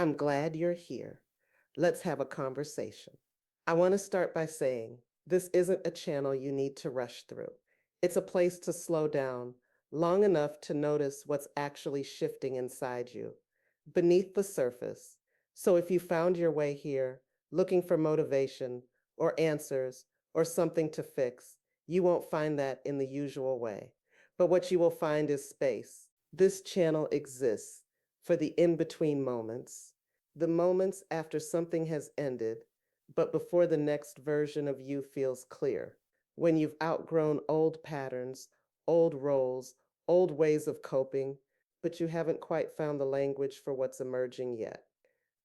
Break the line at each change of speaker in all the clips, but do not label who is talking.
I'm glad you're here. Let's have a conversation. I want to start by saying this isn't a channel you need to rush through. It's a place to slow down long enough to notice what's actually shifting inside you, beneath the surface. So if you found your way here looking for motivation or answers or something to fix, you won't find that in the usual way. But what you will find is space. This channel exists for the in between moments, the moments after something has ended, but before the next version of you feels clear, when you've outgrown old patterns, old roles, old ways of coping, but you haven't quite found the language for what's emerging yet.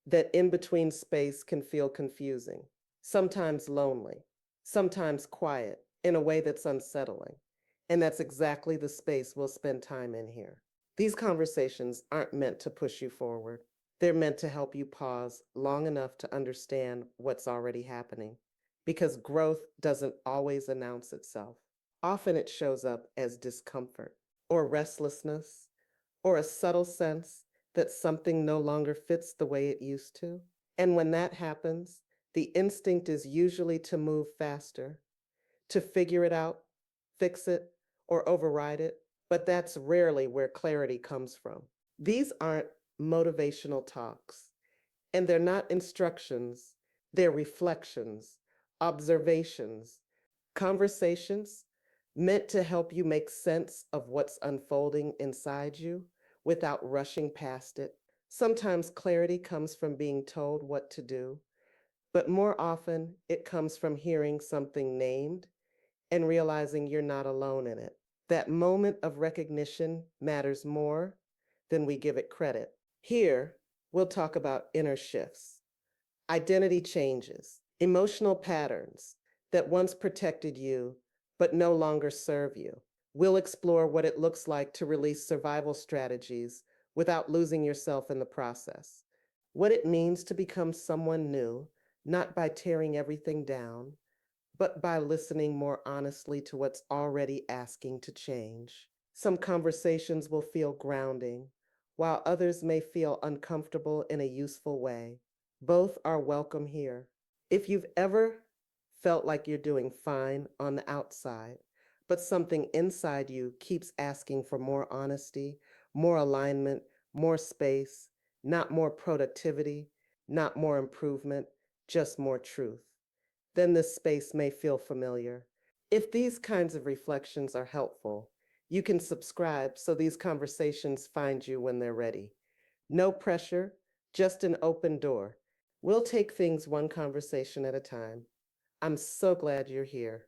That in between space can feel confusing, sometimes lonely, sometimes quiet in a way that's unsettling. And that's exactly the space we'll spend time in here. These conversations aren't meant to push you forward. They're meant to help you pause long enough to understand what's already happening. Because growth doesn't always announce itself. Often it shows up as discomfort or restlessness or a subtle sense that something no longer fits the way it used to. And when that happens, the instinct is usually to move faster, to figure it out, fix it, or override it. But that's rarely where clarity comes from. These aren't motivational talks, and they're not instructions, they're reflections, observations, conversations meant to help you make sense of what's unfolding inside you without rushing past it. Sometimes clarity comes from being told what to do, but more often it comes from hearing something named and realizing you're not alone in it. That moment of recognition matters more than we give it credit. Here, we'll talk about inner shifts, identity changes, emotional patterns that once protected you but no longer serve you. We'll explore what it looks like to release survival strategies without losing yourself in the process. What it means to become someone new, not by tearing everything down, but by listening more honestly to what's already asking to change. Some conversations will feel grounding, while others may feel uncomfortable in a useful way. Both are welcome here. If you've ever felt like you're doing fine on the outside, but something inside you keeps asking for more honesty, more alignment, more space, not more productivity, not more improvement, just more truth, then this space may feel familiar. If these kinds of reflections are helpful, you can subscribe so these conversations find you when they're ready. No pressure, just an open door. We'll take things one conversation at a time. I'm so glad you're here.